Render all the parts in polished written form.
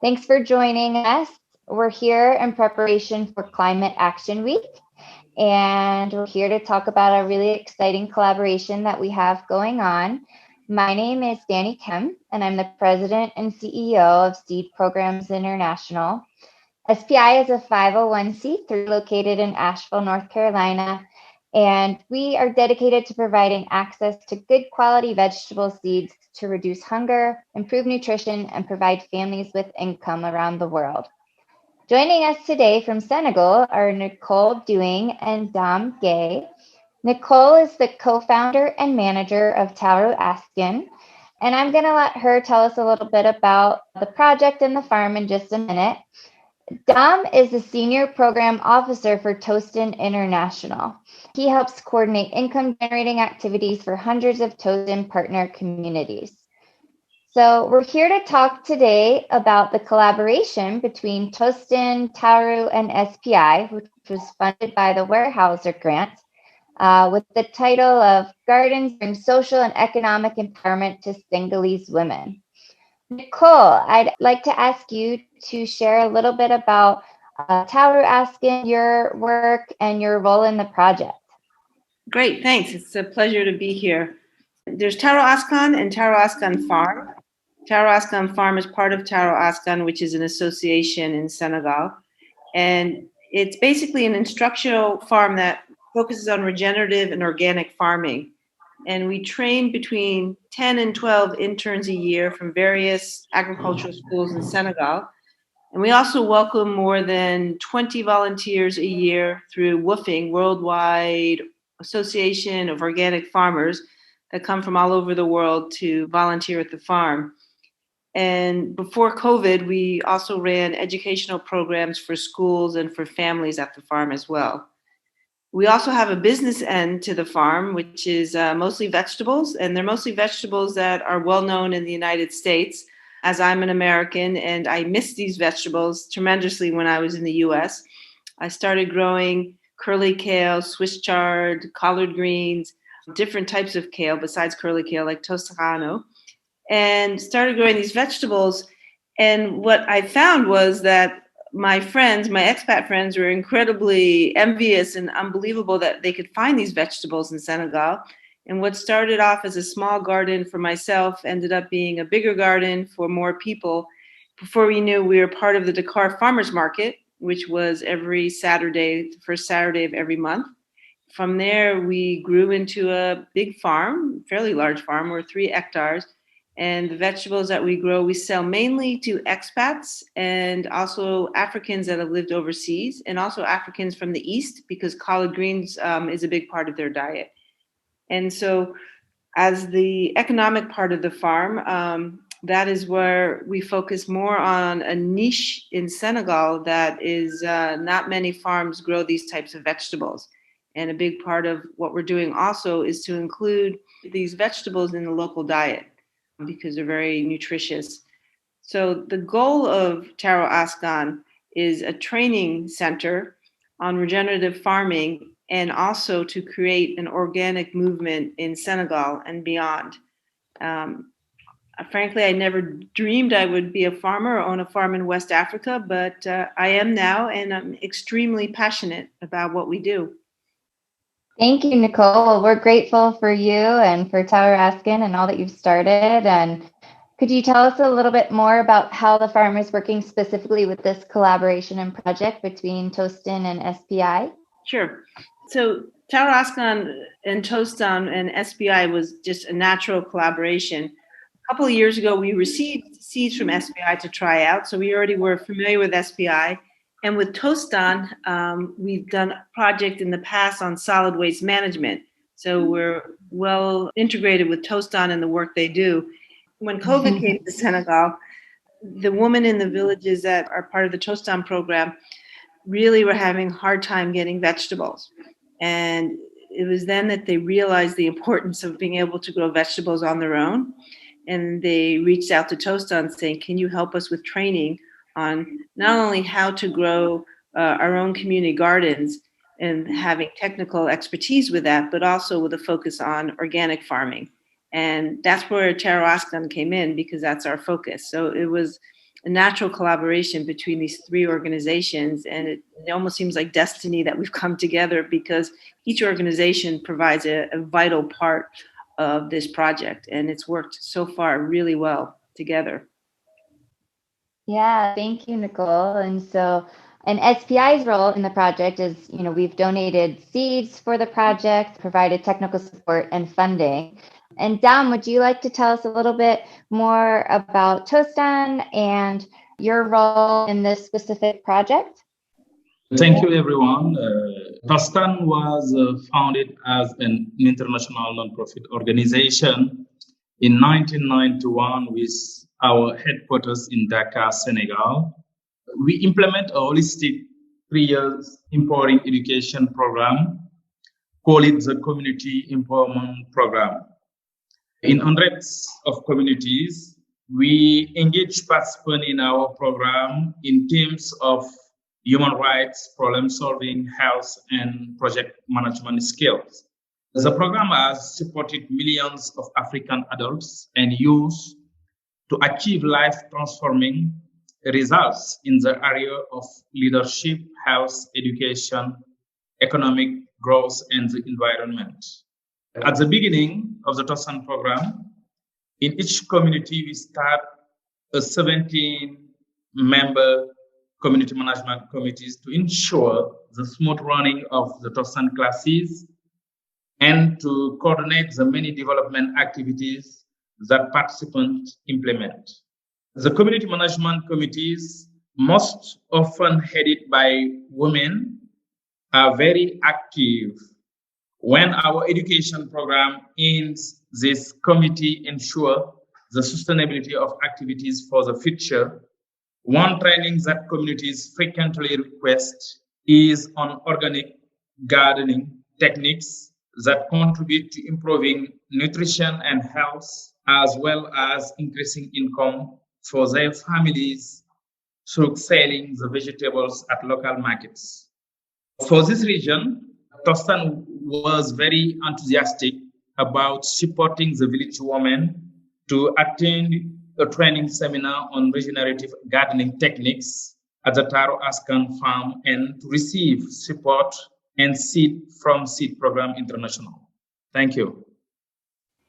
Thanks for joining us. We're here in preparation for Climate Action Week, and we're here to talk about a really exciting collaboration that we have going on. My name is Dani Kehm, and I'm the President and CEO of Seed Programs International. SPI is a 501c3 located in Asheville, North Carolina, and we are dedicated to providing access to good quality vegetable seeds to reduce hunger, improve nutrition, and provide families with income around the world. Joining us today from Senegal are Nicole and Gueye. Nicole is the co-founder and manager of Taaru Askan, and I'm going to let her tell us a little bit about the project and the farm in just a minute. Dom is the Senior Program Officer for Tostan International. He helps coordinate income-generating activities for hundreds of Tostan partner communities. So we're here to talk today about the collaboration between Tostan, Taaru, and SPI, which was funded by the Weyerhaeuser Grant, with the title of Gardens Bring Social and Economic Empowerment to Senegalese Women. Nicole, I'd like to ask you to share a little bit about Taaru Askan, your work, and your role in the project. Great, thanks. It's a pleasure to be here. There's Taaru Askan and Taaru Askan Farm. Taaru Askan Farm is part of Taaru Askan, which is an association in Senegal. And it's basically an instructional farm that focuses on regenerative and organic farming. And we train between 10 and 12 interns a year from various agricultural schools in Senegal. And we also welcome more than 20 volunteers a year through WOOFing, Worldwide Association of Organic Farmers, that come from all over the world to volunteer at the farm. And before COVID, we also ran educational programs for schools and for families at the farm as well. We also have a business end to the farm, which is mostly vegetables, and they're mostly vegetables that are well known in the United States, as I'm an American, and I miss these vegetables tremendously when I was in the US. I started growing curly kale, Swiss chard, collard greens, different types of kale besides curly kale, like Tostan, and started growing these vegetables. And what I found was that my friends, my expat friends, were incredibly envious and unbelievable that they could find these vegetables in Senegal. And what started off as a small garden for myself ended up being a bigger garden for more people. Before we knew, we were part of the Dakar Farmers Market, which was every Saturday, the first Saturday of every month. From there, we grew into a big farm, fairly large farm. We're 3 hectares. And the vegetables that we grow, we sell mainly to expats and also Africans that have lived overseas, and also Africans from the East, because collard greens is a big part of their diet. And so as the economic part of the farm, that is where we focus more on a niche in Senegal that is not many farms grow these types of vegetables. And a big part of what we're doing also is to include these vegetables in the local diet, because they're very nutritious. So the goal of Taaru Askan is a training center on regenerative farming, and also to create an organic movement in Senegal and beyond. Frankly, I never dreamed I would be a farmer or own a farm in West Africa, but I am now, and I'm extremely passionate about what we do. Thank you, Nicole. Well, we're grateful for you and for Taaru Askan and all that you've started. And could you tell us a little bit more about how the farm is working specifically with this collaboration and project between Tostan and SPI? Sure. So Taaru Askan and Tostan and SPI was just a natural collaboration. A couple of years ago, we received seeds from SPI to try out. So we already were familiar with SPI. And with Tostan, we've done a project in the past on solid waste management. So we're well integrated with Tostan and the work they do. When COVID came to Senegal, the women in the villages that are part of the Tostan program really were having a hard time getting vegetables. And it was then that they realized the importance of being able to grow vegetables on their own. And they reached out to Tostan saying, can you help us with training on not only how to grow our own community gardens and having technical expertise with that, but also with a focus on organic farming. And that's where Taaru Askan came in, because that's our focus. So it was a natural collaboration between these three organizations. And it almost seems like destiny that we've come together, because each organization provides a vital part of this project. And it's worked so far really well together. Yeah, thank you, Nicole. And SPI's role in the project is, we've donated seeds for the project, provided technical support and funding. And Dom, would you like to tell us a little bit more about Tostan and your role in this specific project? Thank you, everyone. Tostan was founded as an international nonprofit organization in 1991 with our headquarters in Dakar, Senegal. We implement a holistic 3 years empowering education program, call it the Community Empowerment Program. In hundreds of communities, we engage participants in our program in terms of human rights, problem solving, health, and project management skills. The program has supported millions of African adults and youth to achieve life transforming results in the area of leadership, health, education, economic growth, and the environment. At the beginning of the Tostan program, in each community, we start a 17-member community management committees to ensure the smooth running of the Tostan classes and to coordinate the many development activities that participants implement. The community management committees, most often headed by women, are very active. When our education program ends, this committee ensure the sustainability of activities for the future. One training that communities frequently request is on organic gardening techniques that contribute to improving nutrition and health, as well as increasing income for their families through selling the vegetables at local markets. For this region, Tostan was very enthusiastic about supporting the village women to attend a training seminar on regenerative gardening techniques at the Taaru Askan farm and to receive support and seed from Seed Program International. Thank you.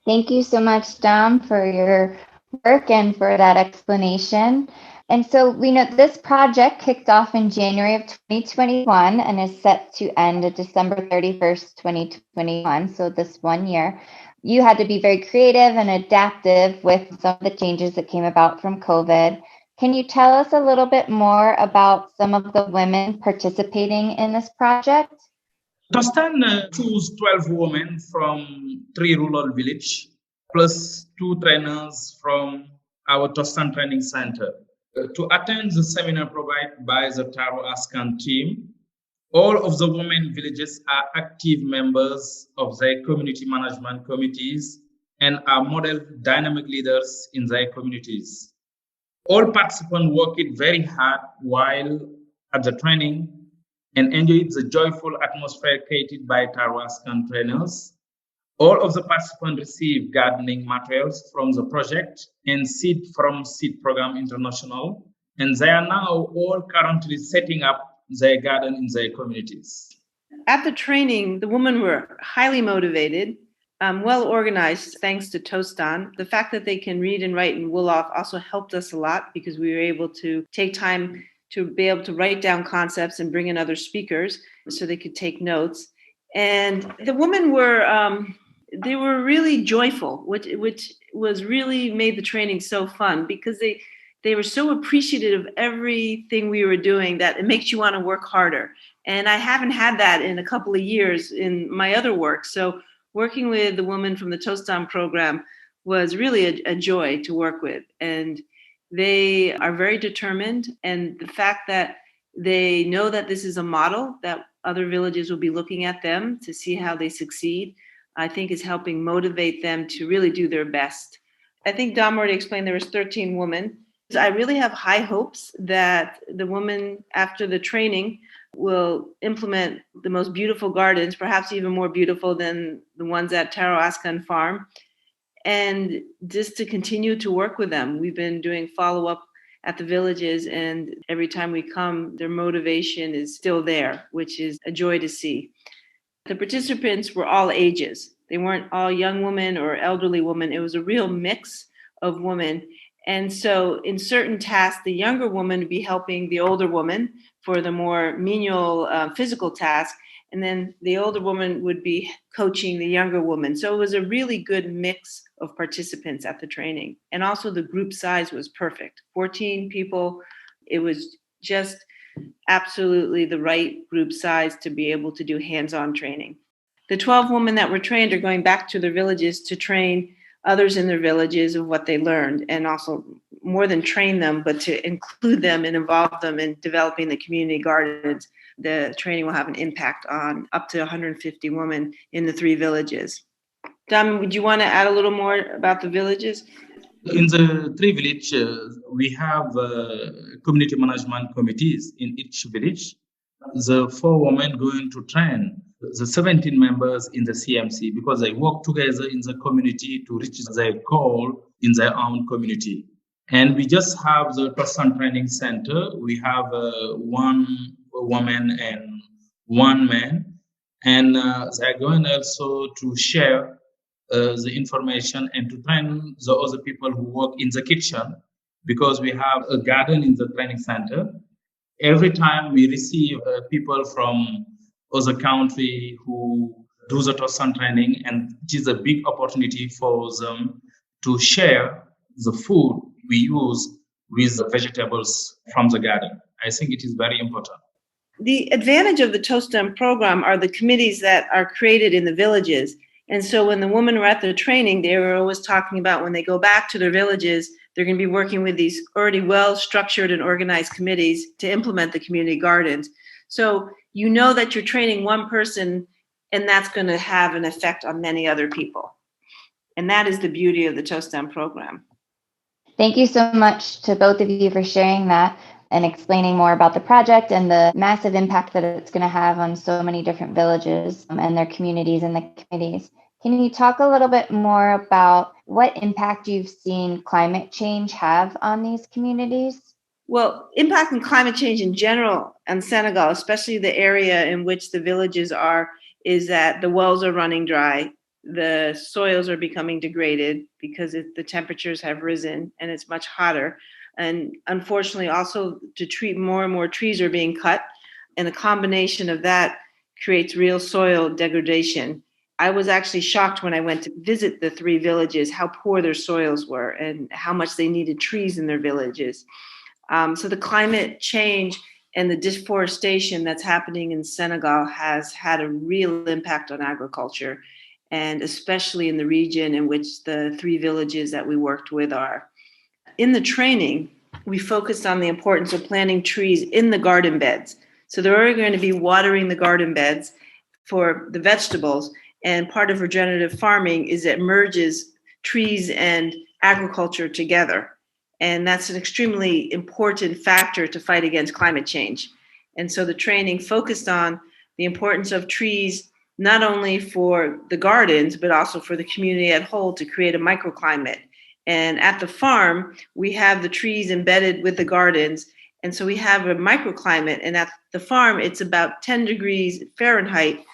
Thank you so much, Dom, for your work and for that explanation. And so we know this project kicked off in January of 2021 and is set to end at December 31st, 2021. So this 1 year, you had to be very creative and adaptive with some of the changes that came about from COVID. Can you tell us a little bit more about some of the women participating in this project? Tostan chose 12 women from 3 rural villages, plus 2 trainers from our Tostan Training Center. To attend the seminar provided by the Taaru Askan team, all of the women villages are active members of their community management committees and are model dynamic leaders in their communities. All participants worked very hard while at the training and enjoyed the joyful atmosphere created by Taaru Askan trainers. All of the participants received gardening materials from the project and seed from Seed Program International, and they are now all currently setting up their garden in their communities. At the training, the women were highly motivated, well organized, thanks to Tostan. The fact that they can read and write in Wolof also helped us a lot because we were able to take time to be able to write down concepts and bring in other speakers so they could take notes. And the women were they were really joyful, which was really made the training so fun because they were so appreciative of everything we were doing that it makes you want to work harder. And I haven't had that in a couple of years in my other work. So working with the women from the Tostan program was really a joy to work with. And they are very determined. And the fact that they know that this is a model that other villages will be looking at them to see how they succeed, I think is helping motivate them to really do their best. I think Dom already explained there was 13 women. I really have high hopes that the women after the training will implement the most beautiful gardens, perhaps even more beautiful than the ones at Taaru Askan farm. And just to continue to work with them. We've been doing follow-up at the villages, and every time we come, their motivation is still there, which is a joy to see. The participants were all ages. They weren't all young women or elderly women. It was a real mix of women. And so in certain tasks, the younger woman would be helping the older woman for the more menial physical task. And then the older woman would be coaching the younger woman. So it was a really good mix of participants at the training. And also the group size was perfect. 14 people. It was just absolutely the right group size to be able to do hands-on training. The 12 women that were trained are going back to their villages to train others in their villages of what they learned, and also more than train them, but to include them and involve them in developing the community gardens. The training will have an impact on up to 150 women in the 3 villages. Dami, would you want to add a little more about the villages? In the 3 villages, we have community management committees in each village. The 4 women going to train the 17 members in the CMC because they work together in the community to reach their goal in their own community. And we just have the Tostan Training Center. We have 1 woman and 1 man. And they're going also to share the information and to train the other people who work in the kitchen, because we have a garden in the training center. Every time we receive people from other country who do the Tostan training, and it is a big opportunity for them to share the food we use with the vegetables from the garden. I think it is very important. The advantage of the Tostan program are the committees that are created in the villages. And so when the women were at the training, they were always talking about when they go back to their villages, they're going to be working with these already well-structured and organized committees to implement the community gardens. So you know that you're training one person, and that's going to have an effect on many other people. And that is the beauty of the Tostan program. Thank you so much to both of you for sharing that and explaining more about the project and the massive impact that it's going to have on so many different villages and their communities and the committees. Can you talk a little bit more about what impact you've seen climate change have on these communities? Well, impact on climate change in general in Senegal, especially the area in which the villages are, is that the wells are running dry. The soils are becoming degraded because the temperatures have risen and it's much hotter. And unfortunately, also to treat more and more trees are being cut. And the combination of that creates real soil degradation. I was actually shocked when I went to visit the 3 villages, how poor their soils were and how much they needed trees in their villages. So the climate change and the deforestation that's happening in Senegal has had a real impact on agriculture, and especially in the region in which the 3 villages that we worked with are. In the training, we focused on the importance of planting trees in the garden beds. So they're going to be watering the garden beds for the vegetables. And part of regenerative farming is it merges trees and agriculture together. And that's an extremely important factor to fight against climate change. And so the training focused on the importance of trees, not only for the gardens, but also for the community at whole to create a microclimate. And at the farm, we have the trees embedded with the gardens. And so we have a microclimate. And at the farm, it's about 10 degrees Fahrenheit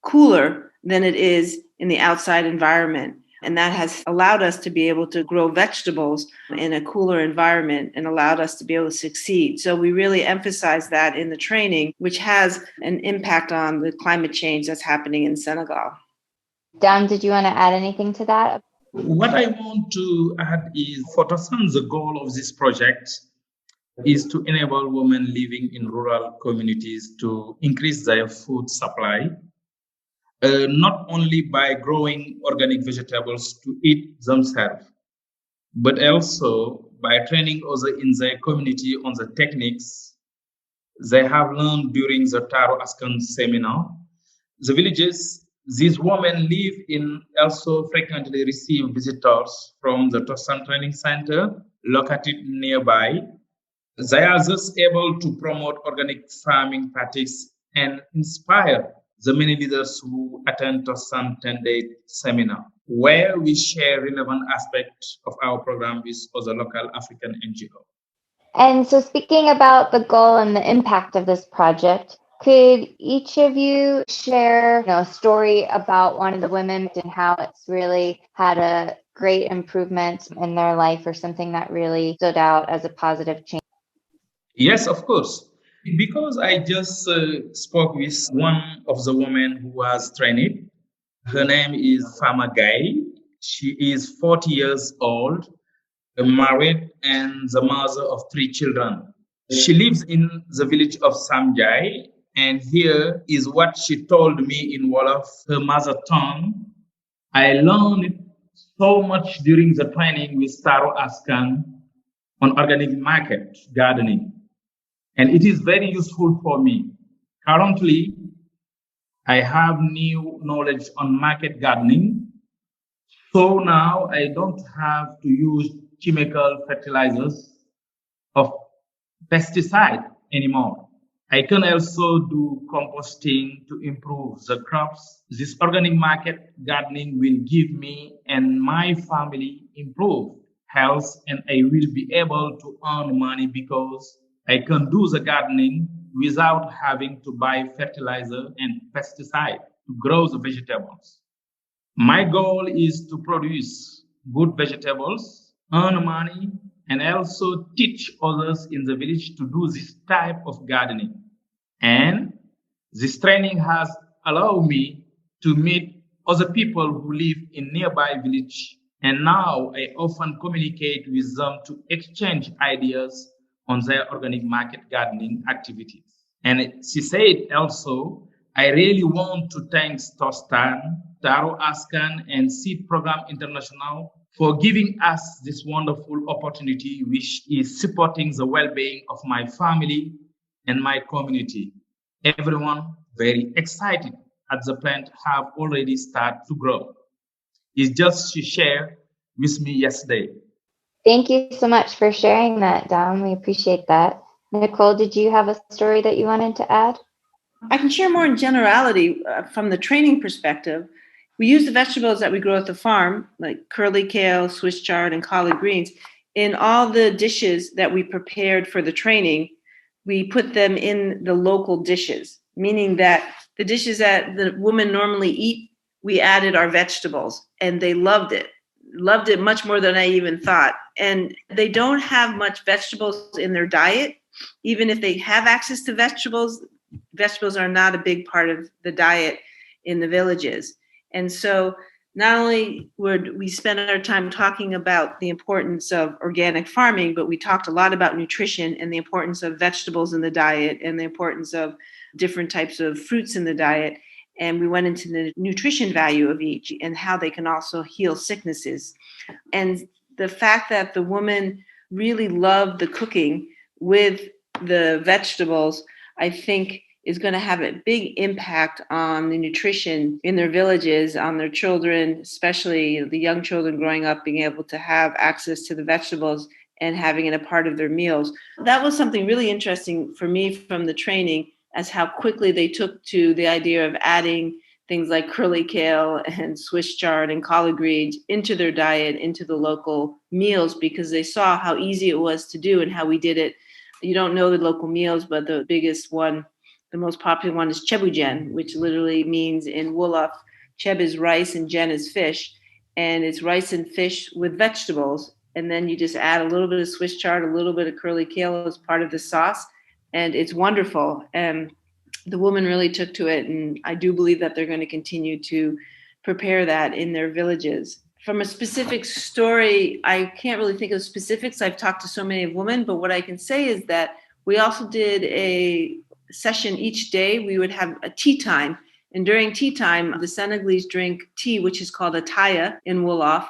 cooler than it is in the outside environment. And that has allowed us to be able to grow vegetables in a cooler environment and allowed us to be able to succeed. So we really emphasize that in the training, which has an impact on the climate change that's happening in Senegal. Dan, did you want to add anything to that? What I want to add is, for Tostan, the goal of this project is to enable women living in rural communities to increase their food supply, not only by growing organic vegetables to eat themselves, but also by training others in their community on the techniques they have learned during the Taaru Askan seminar. The villages these women live in also frequently receive visitors from the Tostan Training Center located nearby. They are thus able to promote organic farming practice and inspire the many leaders who attend Tostan 10-day seminar, where we share relevant aspects of our program with other local African NGOs. And so speaking about the goal and the impact of this project, could each of you share a story about one of the women and how it's really had a great improvement in their life or something that really stood out as a positive change? Yes, of course. Because I just spoke with one of the women who was trained. Her name is Farmer Gueye. She is 40 years old, married, and the mother of 3 children. She lives in the village of Samjai, and here is what she told me in Wolof, her mother tongue. I learned so much during the training with Taaru Askan on organic market gardening, and it is very useful for me. Currently, I have new knowledge on market gardening, so now I don't have to use chemical fertilizers of pesticide anymore. I can also do composting to improve the crops. This organic market gardening will give me and my family improved health, and I will be able to earn money because I can do the gardening without having to buy fertilizer and pesticide to grow the vegetables. My goal is to produce good vegetables, earn money, and also teach others in the village to do this type of gardening. And this training has allowed me to meet other people who live in nearby village. And now I often communicate with them to exchange ideas on their organic market gardening activities. And she said also, I really want to thank Tostan, Taaru Askan, and Seed Program International for giving us this wonderful opportunity, which is supporting the well-being of my family and my community. Everyone very excited at the plant have already started to grow. It's just she shared with me yesterday. Thank you so much for sharing that, Dom. We appreciate that. Nicole, did you have a story that you wanted to add? I can share more in generality from the training perspective. We use the vegetables that we grow at the farm, like curly kale, Swiss chard, and collard greens, in all the dishes that we prepared for the training. We put them in the local dishes, meaning that the dishes that the women normally eat, we added our vegetables, and they loved it much more than I even thought. And they don't have much vegetables in their diet. Even if they have access to vegetables are not a big part of the diet in the villages. And so not only would we spend our time talking about the importance of organic farming, but we talked a lot about nutrition and the importance of vegetables in the diet and the importance of different types of fruits in the diet. And we went into the nutrition value of each and how they can also heal sicknesses. And the fact that the woman really loved the cooking with the vegetables, I think is going to have a big impact on the nutrition in their villages, on their children, especially the young children growing up, being able to have access to the vegetables and having it a part of their meals. That was something really interesting for me from the training, as how quickly they took to the idea of adding things like curly kale and Swiss chard and collard greens into their diet, into the local meals, because they saw how easy it was to do and how we did it. You don't know the local meals, but the biggest one, the most popular one, is chebujen, which literally means in Wolof, cheb is rice and jen is fish. And it's rice and fish with vegetables. And then you just add a little bit of Swiss chard, a little bit of curly kale as part of the sauce. And it's wonderful. And the woman really took to it. And I do believe that they're going to continue to prepare that in their villages. From a specific story, I can't really think of specifics. I've talked to so many women, but what I can say is that we also did a session each day. We would have a tea time. And during tea time, the Senegalese drink tea, which is called a taya in Wolof,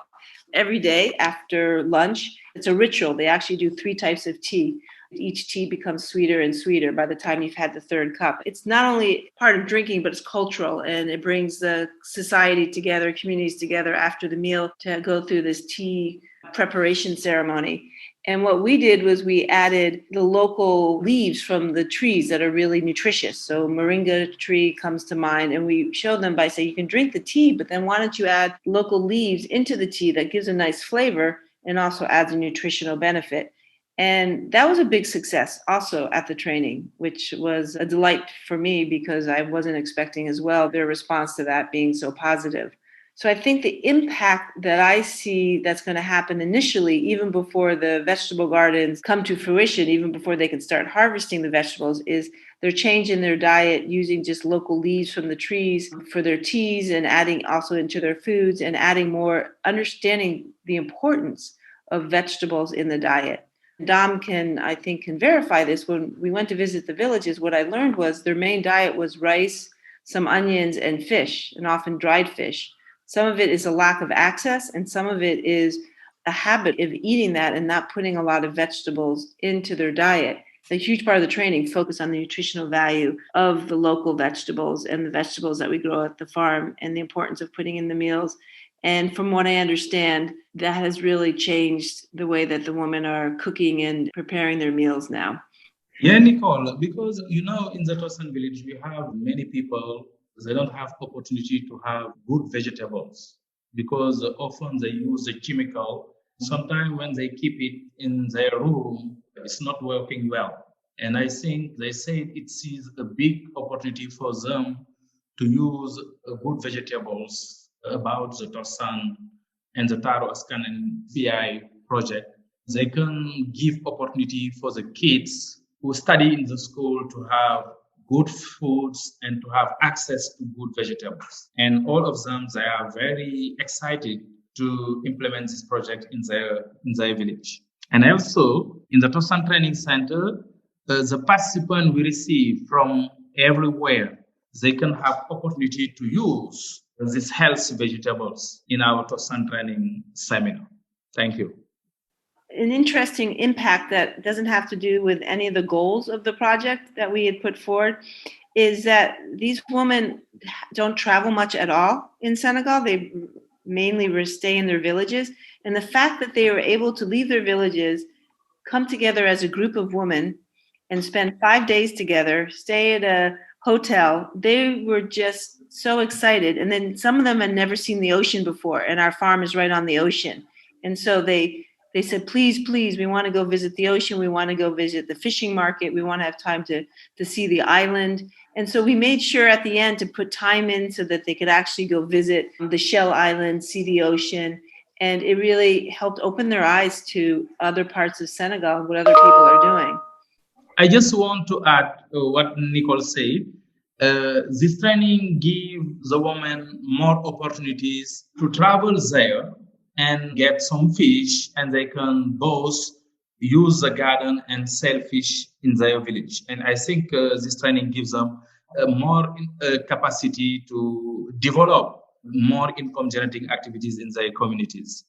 every day after lunch. It's a ritual. They actually do 3 types of tea. Each tea becomes sweeter and sweeter by the time you've had the 3rd cup. It's not only part of drinking, but it's cultural, and it brings the society together, communities together after the meal to go through this tea preparation ceremony. And what we did was we added the local leaves from the trees that are really nutritious. So moringa tree comes to mind, and we showed them by saying, you can drink the tea, but then why don't you add local leaves into the tea that gives a nice flavor and also adds a nutritional benefit. And that was a big success also at the training, which was a delight for me because I wasn't expecting as well their response to that being so positive. So I think the impact that I see that's going to happen initially, even before the vegetable gardens come to fruition, even before they can start harvesting the vegetables, is their change in their diet, using just local leaves from the trees for their teas and adding also into their foods and adding more, understanding the importance of vegetables in the diet. Dom I think, can verify this. When we went to visit the villages, what I learned was their main diet was rice, some onions, and fish, and often dried fish. Some of it is a lack of access, and some of it is a habit of eating that and not putting a lot of vegetables into their diet. A huge part of the training focused on the nutritional value of the local vegetables and the vegetables that we grow at the farm and the importance of putting in the meals. And from what I understand, that has really changed the way that the women are cooking and preparing their meals now. Yeah, Nicole, because in the Tostan village, we have many people, they don't have opportunity to have good vegetables because often they use a chemical. Sometimes when they keep it in their room, it's not working well. And I think they say it is a big opportunity for them to use good vegetables about the Tostan and the Taaru Askan and SPI project. They can give opportunity for the kids who study in the school to have good foods and to have access to good vegetables. And all of them, they are very excited to implement this project in their village. And also, in the Tostan Training Center, the participants we receive from everywhere, they can have opportunity to use these healthy vegetables in our Tostan training seminar. Thank you. An interesting impact that doesn't have to do with any of the goals of the project that we had put forward is that these women don't travel much at all in Senegal. They mainly stay in their villages. And the fact that they were able to leave their villages, come together as a group of women and spend 5 days together, stay at a hotel, they were just so excited. And then some of them had never seen the ocean before, and our farm is right on the ocean. And so they said, please, we want to go visit the ocean. We want to go visit the fishing market. We want to have time to see the island. And so we made sure at the end to put time in so that they could actually go visit the Shell Island, see the ocean. And it really helped open their eyes to other parts of Senegal and what other people are doing. I just want to add what Nicole said. This training gives the women more opportunities to travel there and get some fish, and they can both use the garden and sell fish in their village. And I think this training gives them more capacity to develop more income generating activities in their communities.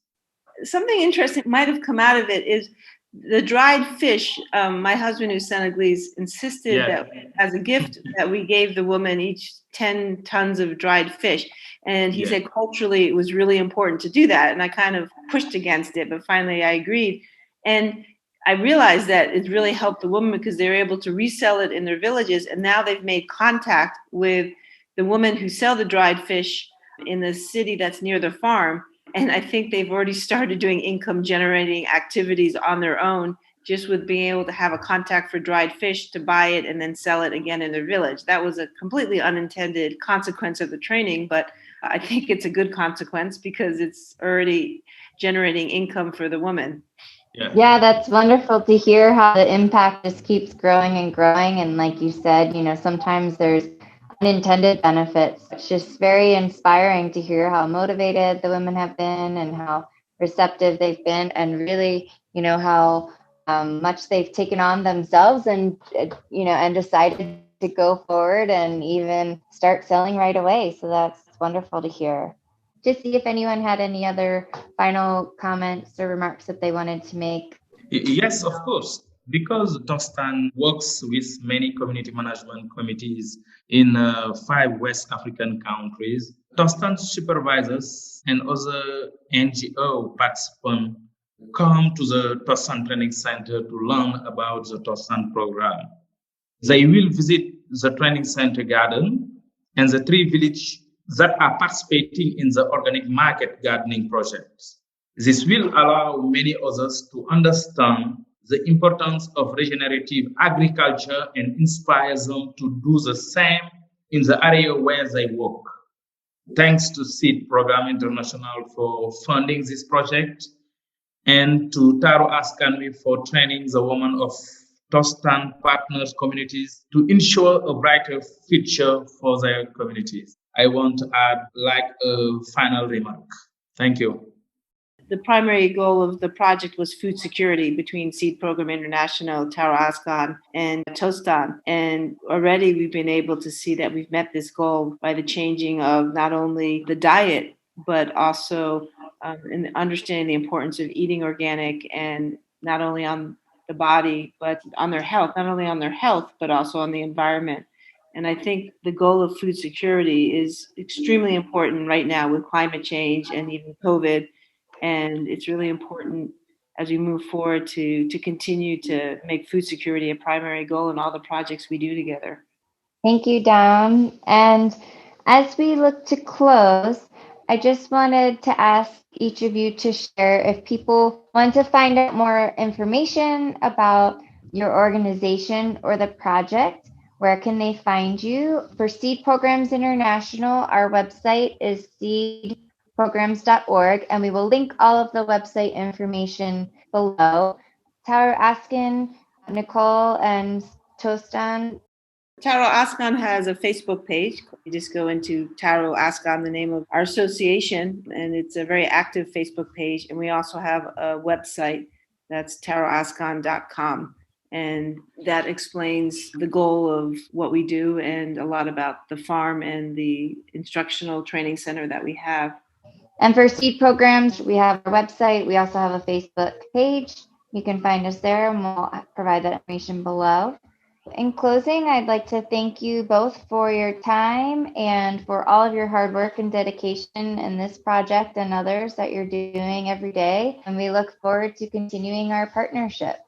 Something interesting might have come out of it is the dried fish. My husband, who's Senegalese, insisted that as a gift that we gave the woman each 10 tons of dried fish. And he said culturally it was really important to do that. And I kind of pushed against it, but finally I agreed. And I realized that it really helped the woman because they were able to resell it in their villages. And now they've made contact with the women who sell the dried fish in the city that's near the farm. And I think they've already started doing income generating activities on their own, just with being able to have a contact for dried fish to buy it and then sell it again in their village. That was a completely unintended consequence of the training, but I think it's a good consequence because it's already generating income for the woman. Yeah, that's wonderful to hear how the impact just keeps growing and growing. And like you said, sometimes there's unintended benefits. It's just very inspiring to hear how motivated the women have been and how receptive they've been, and really, how much they've taken on themselves and, and decided to go forward and even start selling right away. So that's wonderful to hear. Just see if anyone had any other final comments or remarks that they wanted to make. Yes, of course. Because Tostan works with many community management committees in 5 West African countries, Tostan supervisors and other NGO participants come to the Tostan Training Center to learn about the Tostan program. They will visit the training center garden and the 3 villages that are participating in the organic market gardening projects. This will allow many others to understand the importance of regenerative agriculture and inspires them to do the same in the area where they work. Thanks to Seed Program International for funding this project, and to Taaru Askan for training the women of Tostan partners communities to ensure a brighter future for their communities. I want to add like a final remark. Thank you. The primary goal of the project was food security between Seed Program International, Taaru Askan, and Tostan. And already we've been able to see that we've met this goal by the changing of not only the diet, but also in understanding the importance of eating organic, and not only on the body, but on their health, not only on their health, but also on the environment. And I think the goal of food security is extremely important right now with climate change and even COVID. And it's really important as we move forward to continue to make food security a primary goal in all the projects we do together. Thank you, Dom. And as we look to close, I just wanted to ask each of you to share if people want to find out more information about your organization or the project, where can they find you? For Seed Programs International, our website is seedprograms.org, and we will link all of the website information below. Taaru Askan, Nicole, and Tostan. Taaru Askan has a Facebook page. You just go into Taaru Askan, the name of our association, and it's a very active Facebook page. And we also have a website that's taaruaskan.com. And that explains the goal of what we do and a lot about the farm and the instructional training center that we have. And for Seed Programs, we have our website. We also have a Facebook page. You can find us there, and we'll provide that information below. In closing, I'd like to thank you both for your time and for all of your hard work and dedication in this project and others that you're doing every day. And we look forward to continuing our partnership.